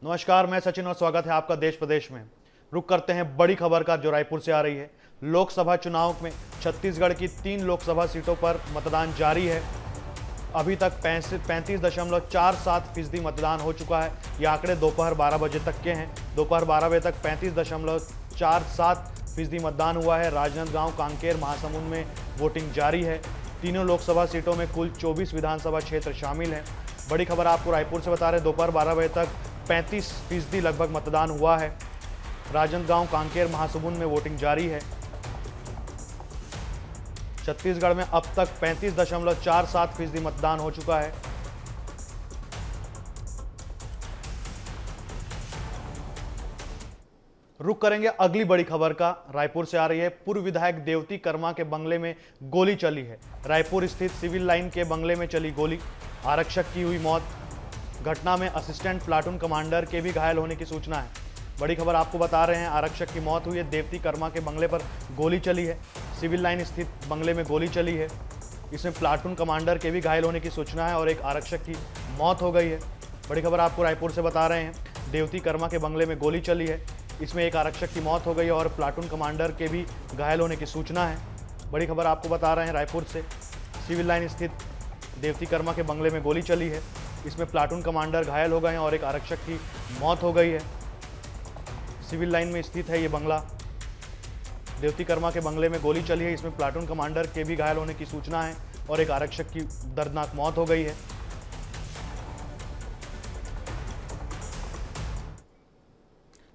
नमस्कार, मैं सचिन और स्वागत है आपका देश प्रदेश में। रुक करते हैं बड़ी खबर का जो रायपुर से आ रही है। लोकसभा चुनाव में छत्तीसगढ़ की 3 लोकसभा सीटों पर मतदान जारी है। अभी तक 35.47% मतदान हो चुका है। ये आंकड़े दोपहर 12 बजे तक के हैं। दोपहर 12 बजे तक 35.47% मतदान हुआ है। राजनांदगांव, कांकेर, महासमुंद में वोटिंग जारी है। तीनों लोकसभा सीटों में कुल 24 विधानसभा क्षेत्र शामिल हैं। बड़ी खबर आपको रायपुर से बता रहे हैं। दोपहर 12 बजे तक 35% लगभग मतदान हुआ है। राजनांदगांव, कांकेर, महासमुंद में वोटिंग जारी है। छत्तीसगढ़ में अब तक 35.47% मतदान हो चुका है। रुक करेंगे अगली बड़ी खबर का। रायपुर से आ रही है। पूर्व विधायक देवती कर्मा के बंगले में गोली चली है। रायपुर स्थित सिविल लाइन के बंगले में चली गोली, आरक्षक की हुई मौत। घटना में असिस्टेंट प्लाटून कमांडर के भी घायल होने की सूचना है। बड़ी खबर आपको बता रहे हैं, आरक्षक की मौत हुई है। देवती कर्मा के बंगले पर गोली चली है। सिविल लाइन स्थित बंगले में गोली चली है। इसमें प्लाटून कमांडर के भी घायल होने की सूचना है और एक आरक्षक की मौत हो गई है। बड़ी खबर आपको रायपुर से बता रहे हैं। देवती कर्मा के बंगले में गोली चली है। इसमें एक आरक्षक की मौत हो गई है और प्लाटून कमांडर के भी घायल होने की सूचना है। बड़ी खबर आपको बता रहे हैं रायपुर से। सिविल लाइन स्थित देवती कर्मा के बंगले में गोली चली है। इसमें प्लाटून कमांडर घायल हो गए हैं और एक आरक्षक की मौत हो गई है। सिविल लाइन में स्थित है ये बंगला। देवती कर्मा के बंगले में गोली चली है। इसमें प्लाटून कमांडर के भी घायल होने की सूचना है और एक आरक्षक की दर्दनाक मौत हो गई है।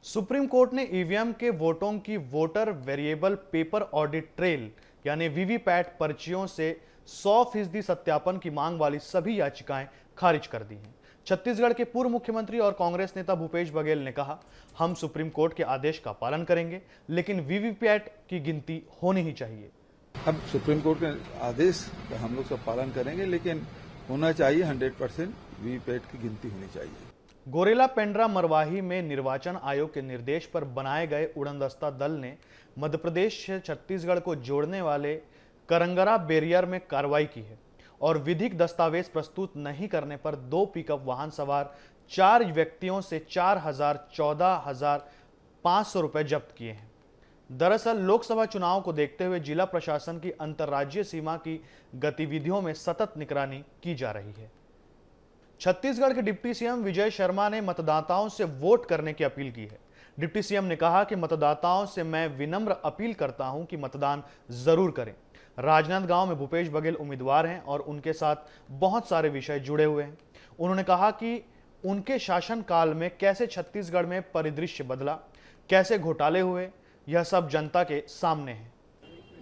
सुप्रीम कोर्ट ने ईवीएम के वोटों की voter variable paper audit trail यानी वीवीपैट पर्चियों से 100% सत्यापन की मांग वाली सभी याचिकाएं खारिज कर दी हैं। छत्तीसगढ़ के पूर्व मुख्यमंत्री और कांग्रेस नेता भूपेश बघेल ने कहा, हम सुप्रीम कोर्ट के आदेश का पालन करेंगे, लेकिन वीवीपैट की गिनती होनी ही चाहिए। अब सुप्रीम कोर्ट के आदेश का हम लोग सब पालन करेंगे, लेकिन होना चाहिए 100% वीवीपैट की गिनती होनी चाहिए। गोरेला पेंड्रा मरवाही में निर्वाचन आयोग के निर्देश पर बनाए गए उड़नदस्ता दल ने मध्य प्रदेश से छत्तीसगढ़ को जोड़ने वाले करंगरा बैरियर में कार्रवाई की है और विधिक दस्तावेज प्रस्तुत नहीं करने पर 2 पिकअप वाहन सवार 4 व्यक्तियों से 14,500 रुपए जब्त किए हैं। दरअसल लोकसभा चुनाव को देखते हुए जिला प्रशासन की अंतर्राज्यीय सीमा की गतिविधियों में सतत निगरानी की जा रही है। छत्तीसगढ़ के डिप्टी सीएम विजय शर्मा ने मतदाताओं से वोट करने की अपील की है। डिप्टी सीएम ने कहा कि मतदाताओं से मैं विनम्र अपील करता हूं कि मतदान जरूर करें। राजनांदगांव में भूपेश बघेल उम्मीदवार हैं और उनके साथ बहुत सारे विषय जुड़े हुए हैं। उन्होंने कहा कि उनके शासनकाल में कैसे छत्तीसगढ़ में परिदृश्य बदला, कैसे घोटाले हुए, यह सब जनता के सामने है।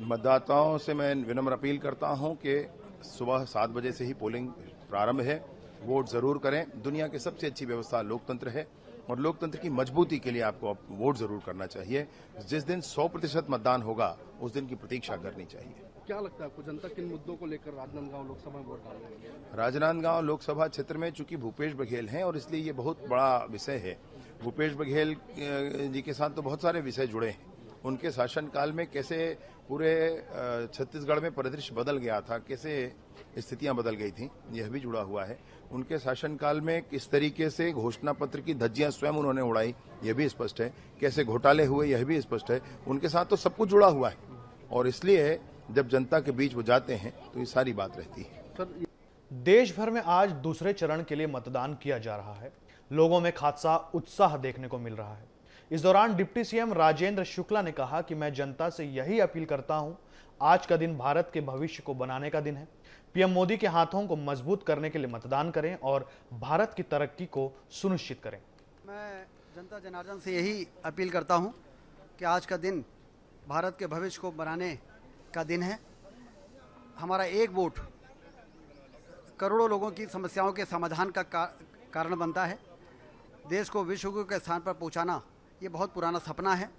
मतदाताओं से मैं विनम्र अपील करता हूं कि सुबह 7 बजे से ही पोलिंग प्रारंभ है। वोट जरूर करें। दुनिया की सबसे अच्छी व्यवस्था लोकतंत्र है और लोकतंत्र की मजबूती के लिए आपको वोट जरूर करना चाहिए। जिस दिन 100% मतदान होगा उस दिन की प्रतीक्षा करनी चाहिए। क्या लगता है आपको, जनता किन मुद्दों को लेकर राजनांदगांव लोकसभा में वोट डालेंगे? राजनांदगांव लोकसभा क्षेत्र में चूंकि भूपेश बघेल हैं और इसलिए ये बहुत बड़ा विषय है। भूपेश बघेल जी के साथ तो बहुत सारे विषय जुड़े हैं। उनके शासनकाल में कैसे पूरे छत्तीसगढ़ में परिदृश्य बदल गया था, कैसे स्थितियां बदल गई थी, यह भी जुड़ा हुआ है। उनके शासनकाल में किस तरीके से घोषणा पत्र की धज्जियां स्वयं उन्होंने उड़ाई, यह भी स्पष्ट है। कैसे घोटाले हुए, यह भी स्पष्ट है। उनके साथ तो सब कुछ जुड़ा हुआ है और इसलिए जब जनता के बीच वो जाते हैं तो ये सारी बात रहती है। देश भर में आज दूसरे चरण के लिए मतदान किया जा रहा है। लोगों में खासा उत्साह देखने को मिल रहा है। इस दौरान डिप्टी सीएम राजेंद्र शुक्ला ने कहा कि मैं जनता से यही अपील करता हूं, आज का दिन भारत के भविष्य को बनाने का दिन है। पीएम मोदी के हाथों को मजबूत करने के लिए मतदान करें और भारत की तरक्की को सुनिश्चित करें। मैं जनता जनार्दन से यही अपील करता हूं कि आज का दिन भारत के भविष्य को बनाने का दिन है। हमारा एक वोट करोड़ों लोगों की समस्याओं के समाधान का कारण बनता है। देश को विश्व गुरु के स्थान पर पहुंचाना ये बहुत पुराना सपना है,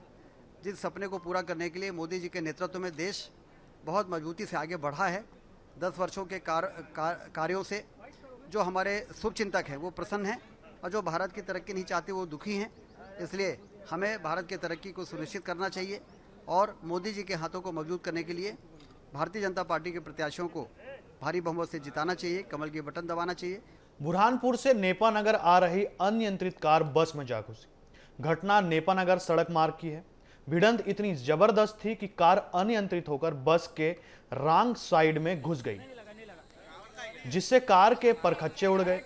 जिस सपने को पूरा करने के लिए मोदी जी के नेतृत्व में देश बहुत मजबूती से आगे बढ़ा है। 10 वर्षों के कार्यों से जो हमारे शुभचिंतक हैं वो प्रसन्न हैं और जो भारत की तरक्की नहीं चाहते वो दुखी हैं। इसलिए हमें भारत की तरक्की को सुनिश्चित करना चाहिए और मोदी जी के हाथों को मजबूत करने के लिए भारतीय जनता पार्टी के प्रत्याशियों को भारी बहुमत से जिताना चाहिए, कमल के बटन दबाना चाहिए। बुरहानपुर से नेपानगर आ रही अनियंत्रित कार बस में जा घुसी। घटना नेपानगर सड़क मार्ग की है। भिड़ंत इतनी जबरदस्त थी कि कार अनियंत्रित होकर बस के रॉन्ग साइड में घुस गई, जिससे कार के परखच्चे उड़ गए।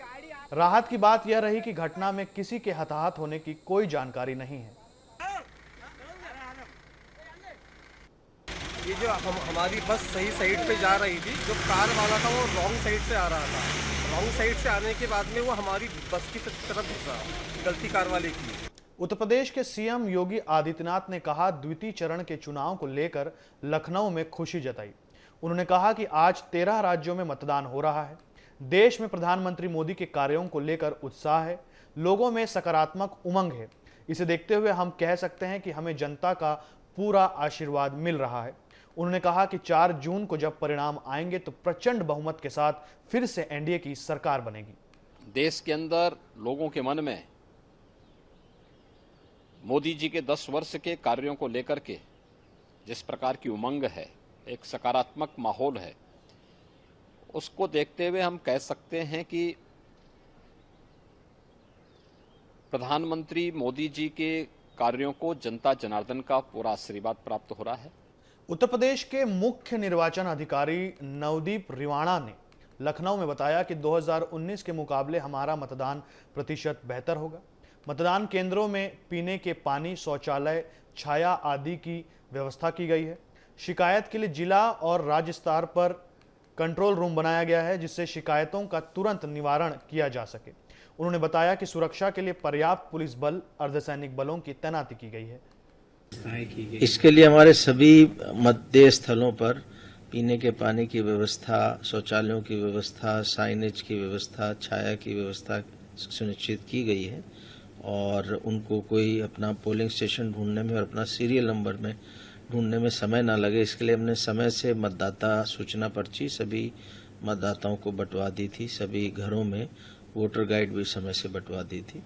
राहत की बात यह रही कि घटना में किसी के हताहत होने की कोई जानकारी नहीं है। ये जो हमारी बस सही साइड पे जा रही थी, जो कार वाला था वो रॉन्ग साइड से आ रहा था। रॉन्ग साइड से आने के बाद में वो हमारी बस की तरफ घुसा, गलती कार वाले की। उत्तर प्रदेश के सीएम योगी आदित्यनाथ ने कहा, द्वितीय चरण के चुनाव को लेकर लखनऊ में खुशी जताई। उन्होंने कहा कि आज 13 राज्यों में मतदान हो रहा है। देश में प्रधानमंत्री मोदी के कार्यों को लेकर उत्साह है, लोगों में सकारात्मक उमंग है। इसे देखते हुए हम कह सकते हैं कि हमें जनता का पूरा आशीर्वाद मिल रहा है। उन्होंने कहा कि 4 जून को जब परिणाम आएंगे तो प्रचंड बहुमत के साथ फिर से एनडीए की सरकार बनेगी। देश के अंदर लोगों के मन में मोदी जी के 10 वर्ष के कार्यों को लेकर के जिस प्रकार की उमंग है, एक सकारात्मक माहौल है, उसको देखते हुए हम कह सकते हैं कि प्रधानमंत्री मोदी जी के कार्यों को जनता जनार्दन का पूरा आशीर्वाद प्राप्त हो रहा है। उत्तर प्रदेश के मुख्य निर्वाचन अधिकारी नवदीप रिवाणा ने लखनऊ में बताया कि 2019 के मुकाबले हमारा मतदान प्रतिशत बेहतर होगा। मतदान केंद्रों में पीने के पानी, शौचालय, छाया आदि की व्यवस्था की गई है। शिकायत के लिए जिला और राज्य स्तर पर कंट्रोल रूम बनाया गया है, जिससे शिकायतों का तुरंत निवारण किया जा सके। उन्होंने बताया कि सुरक्षा के लिए पर्याप्त पुलिस बल, अर्धसैनिक बलों की तैनाती की गई है। इसके लिए हमारे सभी मतदेय स्थलों पर पीने के पानी की व्यवस्था, शौचालयों की व्यवस्था, साइनेज की व्यवस्था, छाया की व्यवस्था सुनिश्चित की गई है और उनको कोई अपना पोलिंग स्टेशन ढूंढने में और अपना सीरियल नंबर में ढूंढने में समय ना लगे, इसके लिए हमने समय से मतदाता सूचना पर्ची सभी मतदाताओं को बंटवा दी थी। सभी घरों में वोटर गाइड भी समय से बंटवा दी थी।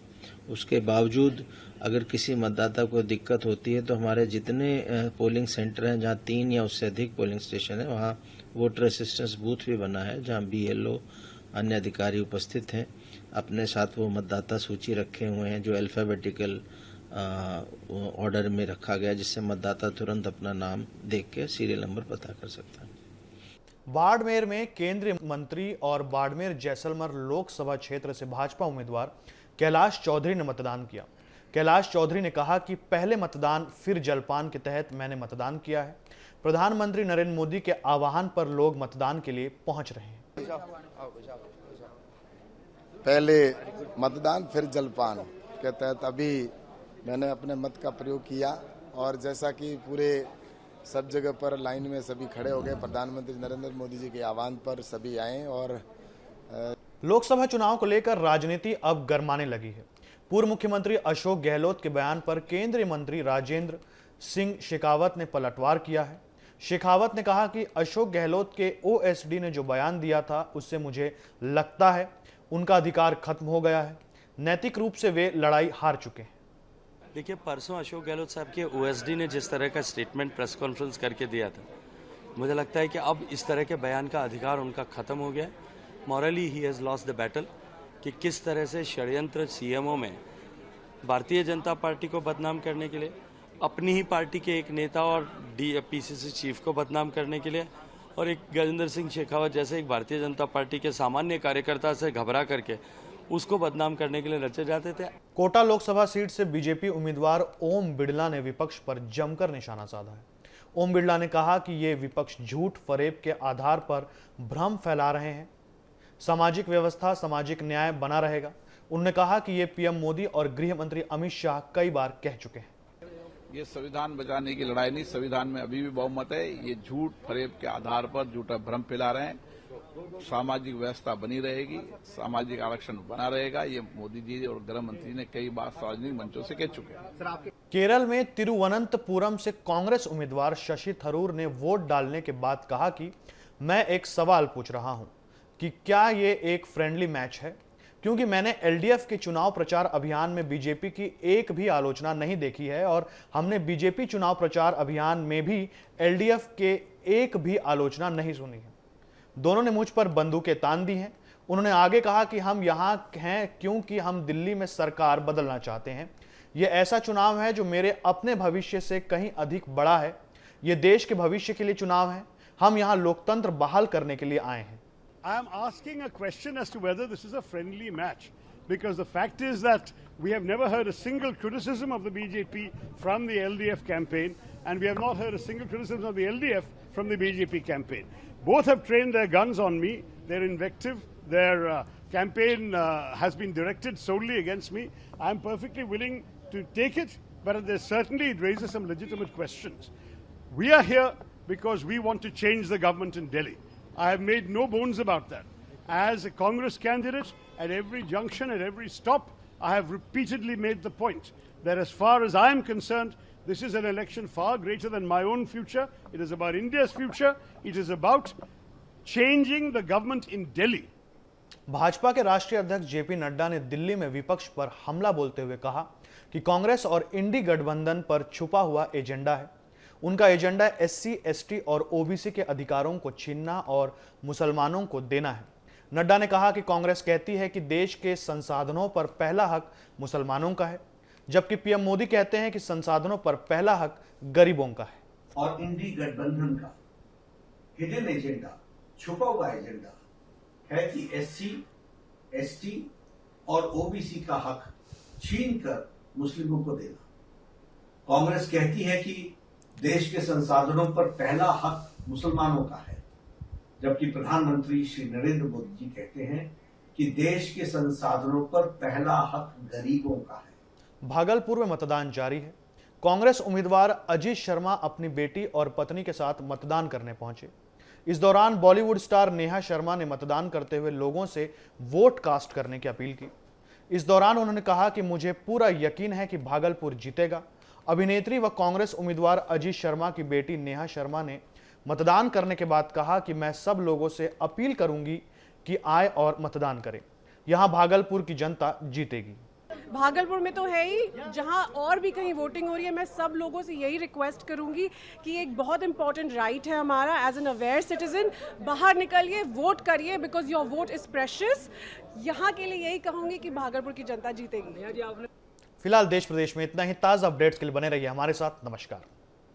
उसके बावजूद अगर किसी मतदाता को दिक्कत होती है तो हमारे जितने पोलिंग सेंटर हैं, जहां 3 या उससे अधिक पोलिंग स्टेशन है, वहां वोटर असिस्टेंस बूथ भी बना है, जहां बीएलओ अन्य अधिकारी उपस्थित हैं। अपने साथ वो मतदाता सूची रखे हुए हैं जो अल्फाबेटिकल ऑर्डर में रखा गया, जिससे मतदाता तुरंत अपना नाम देख के सीरियल नंबर पता कर सकता है। बाड़मेर में केंद्रीय मंत्री और बाड़मेर जैसलमेर लोकसभा क्षेत्र से भाजपा उम्मीदवार कैलाश चौधरी ने मतदान किया। कैलाश चौधरी ने कहा कि पहले मतदान फिर जलपान के तहत मैंने मतदान किया है। प्रधानमंत्री नरेंद्र मोदी के आह्वान पर लोग मतदान के लिए पहुंच रहे हैं। पहले मतदान फिर जलपान के तहत अभी मैंने अपने मत का प्रयोग किया और जैसा कि पूरे सब जगह पर लाइन में सभी खड़े हो गए, प्रधानमंत्री नरेंद्र मोदी जी के आह्वान पर सभी आए और लोकसभा चुनाव को लेकर राजनीति अब गरमाने लगी है। पूर्व मुख्यमंत्री अशोक गहलोत के बयान पर केंद्रीय मंत्री राजेंद्र सिंह शेखावत ने पलटवार किया है। शेखावत ने कहा कि अशोक गहलोत के ओएसडी ने जो बयान दिया था उससे मुझे लगता है उनका अधिकार खत्म हो गया है। नैतिक रूप से वे लड़ाई हार चुके हैं। देखिए, परसों अशोक गहलोत साहब के ओएसडी ने जिस तरह का स्टेटमेंट प्रेस कॉन्फ्रेंस करके दिया था, मुझे लगता है कि अब इस तरह के बयान का अधिकार उनका खत्म हो गया है। Morally he has lost the battle कि किस तरह से षड्यंत्र सीएमओ में भारतीय जनता पार्टी को बदनाम करने के लिए, अपनी ही पार्टी के एक नेता और पीसीसी चीफ को बदनाम करने के लिए और एक गजेंद्र सिंह शेखावत जैसे एक भारतीय जनता पार्टी के सामान्य कार्यकर्ता से घबरा करके उसको बदनाम करने के लिए रचे जाते थे। कोटा लोकसभा सीट से बीजेपी उम्मीदवार ओम बिड़ला ने विपक्ष पर जमकर निशाना साधा है। ओम बिड़ला ने कहा कि ये विपक्ष झूठ फरेब के आधार पर भ्रम फैला रहे हैं। सामाजिक व्यवस्था, सामाजिक न्याय बना रहेगा। उन्होंने कहा कि ये पीएम मोदी और गृह मंत्री अमित शाह कई बार कह चुके हैं। ये संविधान बचाने की लड़ाई नहीं, संविधान में अभी भी बहुमत है। ये झूठ फरेब के आधार पर झूठा भ्रम फैला रहे हैं। सामाजिक व्यवस्था बनी रहेगी, सामाजिक आरक्षण बना रहेगा। ये मोदी जी और गृह मंत्री ने कई बार सार्वजनिक मंचों से कह चुके हैं। केरल में तिरुवनंतपुरम से कांग्रेस उम्मीदवार शशि थरूर ने वोट डालने के बाद कहा कि मैं एक सवाल पूछ रहा हूं कि क्या ये एक फ्रेंडली मैच है, क्योंकि मैंने एलडीएफ के चुनाव प्रचार अभियान में बीजेपी की एक भी आलोचना नहीं देखी है और हमने बीजेपी चुनाव प्रचार अभियान में भी एलडीएफ के एक भी आलोचना नहीं सुनी है। दोनों ने मुझ पर बंदूकें तान दी हैं। उन्होंने आगे कहा कि हम यहाँ हैं क्योंकि हम दिल्ली में सरकार बदलना चाहते हैं। ये ऐसा चुनाव है जो मेरे अपने भविष्य से कहीं अधिक बड़ा है। ये देश के भविष्य के लिए चुनाव है। हम यहाँ लोकतंत्र बहाल करने के लिए आए हैं। I am asking a question as to whether this is a friendly match, because the fact is that we have never heard a single criticism of the BJP from the LDF campaign, and we have not heard a single criticism of the LDF from the BJP campaign. Both have trained their guns on me. Their invective, their campaign has been directed solely against me. I am perfectly willing to take it, but certainly it raises some legitimate questions. We are here because we want to change the government in Delhi. I have made no bones about that. As a Congress candidate, at every junction, at every stop, I have repeatedly made the point that as far as I am concerned, this is an election far greater than my own future. It is about India's future. It is about changing the government in Delhi. Bhajpa के राष्ट्रीय अध्यक्ष JP Nadda ने दिल्ली में विपक्ष पर हमला बोलते हुए कहा कि कांग्रेस और इंडी गठबंधन पर छुपा हुआ एजेंडा है। उनका एजेंडा एससी, एसटी और ओबीसी के अधिकारों को छीनना और मुसलमानों को देना है। नड्डा ने कहा कि कांग्रेस कहती है कि देश के संसाधनों पर पहला हक मुसलमानों का है, जबकि पीएम मोदी कहते हैं कि संसाधनों पर पहला हक गरीबों का है। और इंडी गठबंधन का हिडन एजेंडा, छुपा हुआ एजेंडा है कि एससी, एसटी और ओबीसी का हक छीनकर मुस्लिमों को देना। कांग्रेस कहती है कि देश के संसाधनों पर पहला हक मुसलमानों का है, जबकि प्रधानमंत्री श्री नरेंद्र मोदी जी कहते हैं कि देश के संसाधनों पर पहला हक गरीबों का है। भागलपुर में मतदान जारी है। कांग्रेस उम्मीदवार अजीत शर्मा अपनी बेटी और पत्नी के साथ मतदान करने पहुंचे। इस दौरान बॉलीवुड स्टार नेहा शर्मा ने मतदान करते हुए लोगों से वोट कास्ट करने की अपील की। इस दौरान उन्होंने कहा कि मुझे पूरा यकीन है कि भागलपुर जीतेगा। अभिनेत्री व कांग्रेस उम्मीदवार अजीत शर्मा की बेटी नेहा शर्मा ने मतदान करने के बाद कहा कि मैं सब लोगों से अपील करूंगी कि आए और मतदान करें। यहां भागलपुर की जनता जीतेगी। भागलपुर में तो है ही, जहां और भी कहीं वोटिंग हो रही है, मैं सब लोगों से यही रिक्वेस्ट करूंगी कि एक बहुत इंपॉर्टेंट राइट है हमारा एज एन अवेयर सिटीजन। बाहर निकलिए, वोट करिए, because your vote is precious. यहां के लिए यही कहूंगी कि भागलपुर की जनता जीतेगी। फिलहाल देश प्रदेश में इतना ही। ताज़ा अपडेट्स के लिए बने रहिए हमारे साथ। नमस्कार।